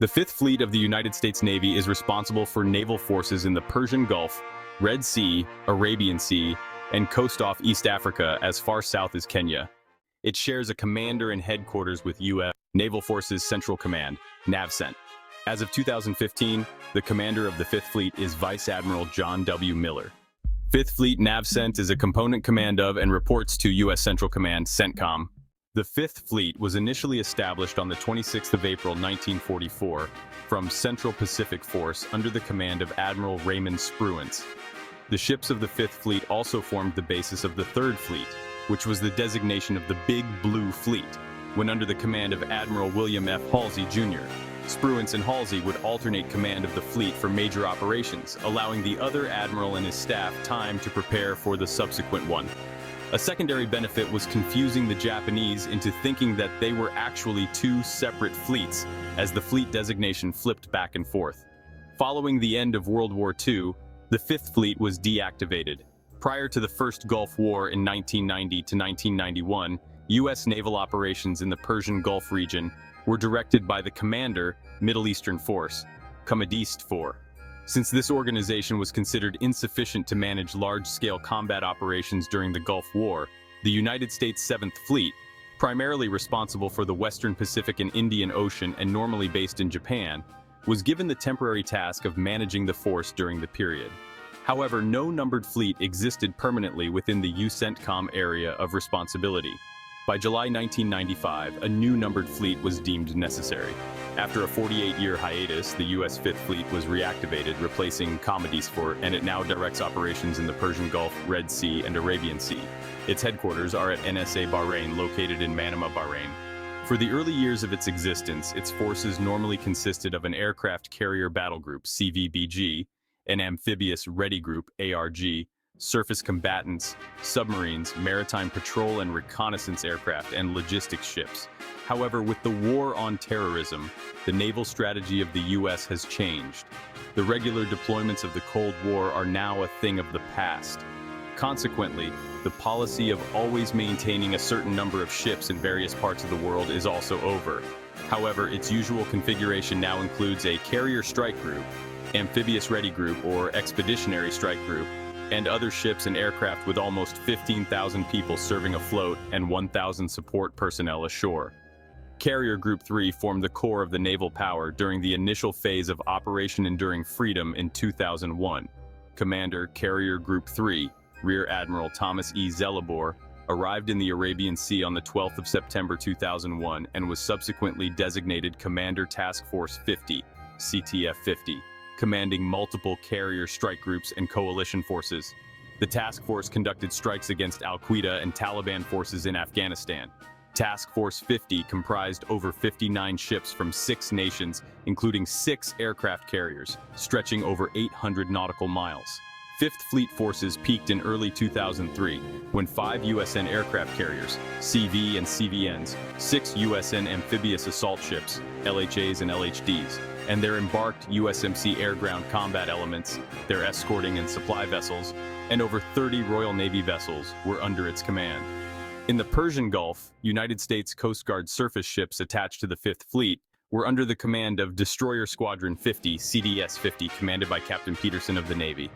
The Fifth Fleet of the United States Navy is responsible for naval forces in the Persian Gulf, Red Sea, Arabian Sea, and coast off East Africa as far south as Kenya. It shares a commander and headquarters with U.S. Naval Forces Central Command, NAVCENT. As of 2015, the commander of the Fifth Fleet is Vice Admiral John W. Miller. Fifth Fleet NAVCENT is a component command of and reports to U.S. Central Command, CENTCOM. The Fifth Fleet was initially established on the 26th of April 1944 from Central Pacific Force under the command of Admiral Raymond Spruance. The ships of the Fifth Fleet also formed the basis of the Third Fleet, which was the designation of the Big Blue Fleet, when under the command of Admiral William F. Halsey, Jr. Spruance and Halsey would alternate command of the fleet for major operations, allowing the other admiral and his staff time to prepare for the subsequent one. A secondary benefit was confusing the Japanese into thinking that they were actually two separate fleets, as the fleet designation flipped back and forth. Following the end of World War II, the Fifth Fleet was deactivated. Prior to the First Gulf War in 1990 to 1991, U.S. naval operations in the Persian Gulf region were directed by the Commander, Middle Eastern Force, Commandiste 4. Since this organization was considered insufficient to manage large-scale combat operations during the Gulf War, the United States Seventh Fleet, primarily responsible for the Western Pacific and Indian Ocean and normally based in Japan, was given the temporary task of managing the force during the period. However, no numbered fleet existed permanently within the UCENTCOM area of responsibility. By July 1995, a new numbered fleet was deemed necessary. After a 48-year hiatus, the U.S. Fifth Fleet was reactivated, replacing Commandiste 4, and it now directs operations in the Persian Gulf, Red Sea, and Arabian Sea. Its headquarters are at NSA Bahrain, located in Manama, Bahrain. For the early years of its existence, its forces normally consisted of an aircraft carrier battle group, CVBG, an amphibious ready group, ARG, surface combatants, submarines, maritime patrol and reconnaissance aircraft, and logistics ships. However, with the war on terrorism, the naval strategy of the U.S. has changed. The regular deployments of the Cold War are now a thing of the past. Consequently, the policy of always maintaining a certain number of ships in various parts of the world is also over. However, its usual configuration now includes a carrier strike group, amphibious ready group or expeditionary strike group, and other ships and aircraft with almost 15,000 people serving afloat and 1,000 support personnel ashore. Carrier Group 3 formed the core of the naval power during the initial phase of Operation Enduring Freedom in 2001. Commander Carrier Group 3, Rear Admiral Thomas E. Zellebore, arrived in the Arabian Sea on the 12th of September 2001 and was subsequently designated Commander Task Force 50, CTF-50, commanding multiple carrier strike groups and coalition forces. The task force conducted strikes against Al-Qaeda and Taliban forces in Afghanistan. Task Force 50 comprised over 59 ships from 6 nations, including 6 aircraft carriers, stretching over 800 nautical miles. Fifth Fleet forces peaked in early 2003, when 5 USN aircraft carriers, CV and CVNs, 6 USN amphibious assault ships, LHAs and LHDs, and their embarked USMC air-ground combat elements, their escorting and supply vessels, and over 30 Royal Navy vessels were under its command. In the Persian Gulf, United States Coast Guard surface ships attached to the Fifth Fleet were under the command of Destroyer Squadron 50, CDS-50, commanded by Captain Peterson of the Navy.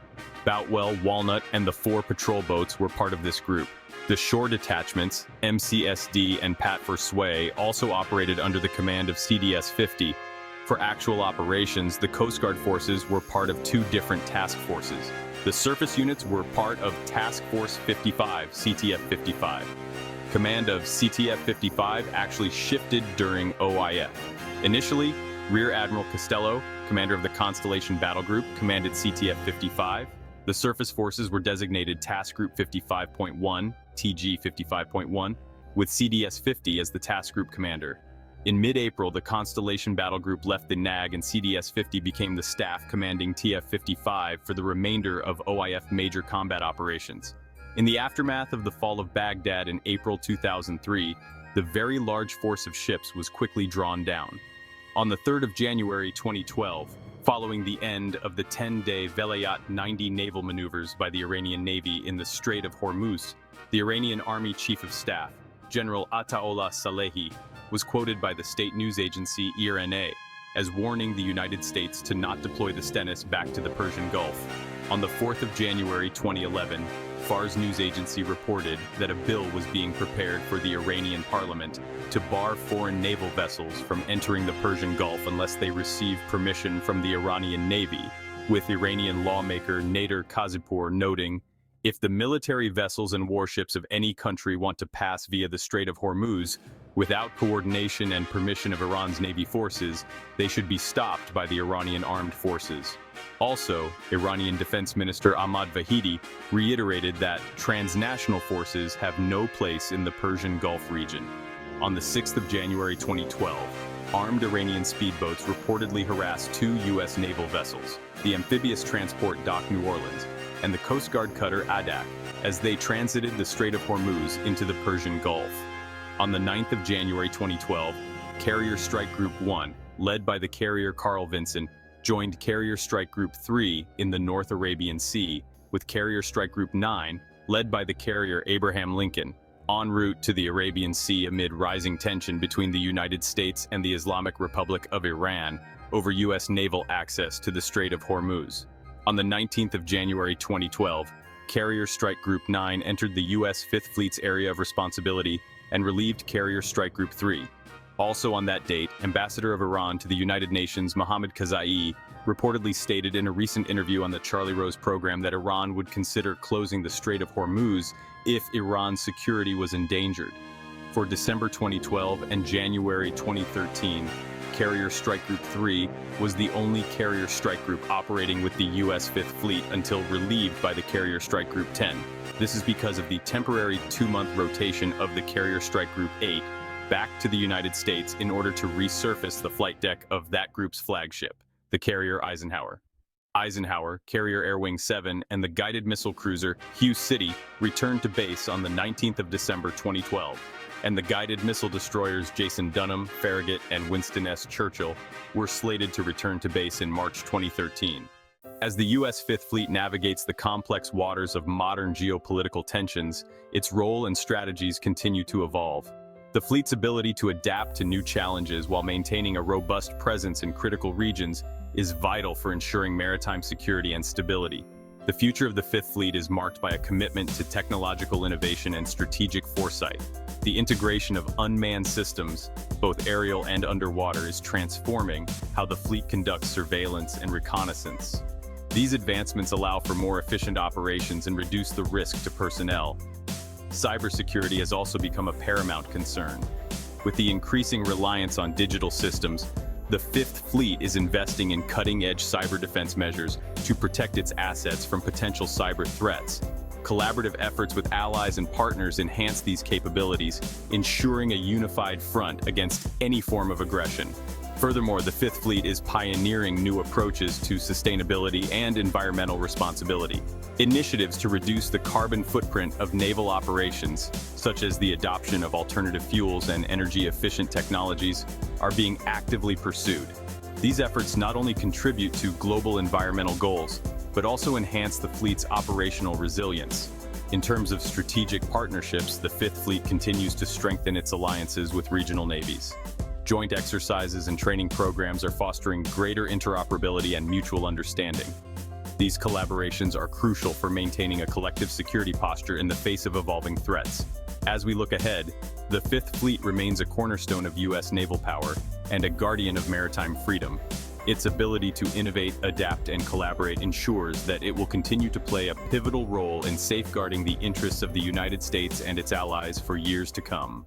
Boutwell, Walnut, and the 4 patrol boats were part of this group. The shore detachments, MCSD and Pat for Sway, also operated under the command of CDS-50. For actual operations, the Coast Guard forces were part of 2 different task forces. The surface units were part of Task Force 55, CTF-55. Command of CTF-55 actually shifted during OIF. Initially, Rear Admiral Costello, commander of the Constellation Battle Group, commanded CTF-55. The surface forces were designated Task Group 55.1, TG 55.1, with CDS-50 as the task group commander. In mid-April, the Constellation Battle Group left the NAG and CDS-50 became the staff commanding TF-55 for the remainder of OIF major combat operations. In the aftermath of the fall of Baghdad in April 2003, the very large force of ships was quickly drawn down. On the 3rd of January 2012, following the end of the 10-day Velayat 90 naval maneuvers by the Iranian Navy in the Strait of Hormuz, the Iranian Army Chief of Staff, General Ataullah Salehi, was quoted by the state news agency IRNA as warning the United States to not deploy the Stennis back to the Persian Gulf. On the 4th of January 2011, Fars news agency reported that a bill was being prepared for the Iranian parliament to bar foreign naval vessels from entering the Persian Gulf unless they receive permission from the Iranian Navy, with Iranian lawmaker Nader Kazipur noting, "If the military vessels and warships of any country want to pass via the Strait of Hormuz, without coordination and permission of Iran's Navy forces, they should be stopped by the Iranian armed forces." Also, Iranian Defense Minister Ahmad Vahidi reiterated that transnational forces have no place in the Persian Gulf region. On the 6th of January 2012, armed Iranian speedboats reportedly harassed 2 U.S. naval vessels, the amphibious transport Dock New Orleans and the Coast Guard cutter Adak, as they transited the Strait of Hormuz into the Persian Gulf. On the 9th of January 2012, Carrier Strike Group 1, led by the carrier Carl Vinson, joined Carrier Strike Group 3 in the North Arabian Sea, with Carrier Strike Group 9, led by the carrier Abraham Lincoln, en route to the Arabian Sea amid rising tension between the United States and the Islamic Republic of Iran over U.S. naval access to the Strait of Hormuz. On the 19th of January 2012, Carrier Strike Group 9 entered the U.S. Fifth Fleet's area of responsibility and relieved Carrier Strike Group 3. Also on that date, Ambassador of Iran to the United Nations Mohammad Khazai reportedly stated in a recent interview on the Charlie Rose program that Iran would consider closing the Strait of Hormuz if Iran's security was endangered. For December 2012 and January 2013, Carrier Strike Group 3 was the only carrier strike group operating with the U.S. Fifth Fleet until relieved by the Carrier Strike Group 10. This is because of the temporary 2-month rotation of the Carrier Strike Group 8 back to the United States in order to resurface the flight deck of that group's flagship, the carrier Eisenhower. Eisenhower, Carrier Air Wing 7, and the guided missile cruiser Hughes City returned to base on the 19th of December 2012, and the guided missile destroyers Jason Dunham, Farragut, and Winston S. Churchill were slated to return to base in March 2013. As the U.S. Fifth Fleet navigates the complex waters of modern geopolitical tensions, its role and strategies continue to evolve. The fleet's ability to adapt to new challenges while maintaining a robust presence in critical regions is vital for ensuring maritime security and stability. The future of the Fifth Fleet is marked by a commitment to technological innovation and strategic foresight. The integration of unmanned systems, both aerial and underwater, is transforming how the fleet conducts surveillance and reconnaissance. These advancements allow for more efficient operations and reduce the risk to personnel. Cybersecurity has also become a paramount concern. With the increasing reliance on digital systems, the Fifth Fleet is investing in cutting-edge cyber defense measures to protect its assets from potential cyber threats. Collaborative efforts with allies and partners enhance these capabilities, ensuring a unified front against any form of aggression. Furthermore, the Fifth Fleet is pioneering new approaches to sustainability and environmental responsibility. Initiatives to reduce the carbon footprint of naval operations, such as the adoption of alternative fuels and energy-efficient technologies, are being actively pursued. These efforts not only contribute to global environmental goals, but also enhance the fleet's operational resilience. In terms of strategic partnerships, the Fifth Fleet continues to strengthen its alliances with regional navies. Joint exercises and training programs are fostering greater interoperability and mutual understanding. These collaborations are crucial for maintaining a collective security posture in the face of evolving threats. As we look ahead, the Fifth Fleet remains a cornerstone of U.S. naval power and a guardian of maritime freedom. Its ability to innovate, adapt, and collaborate ensures that it will continue to play a pivotal role in safeguarding the interests of the United States and its allies for years to come.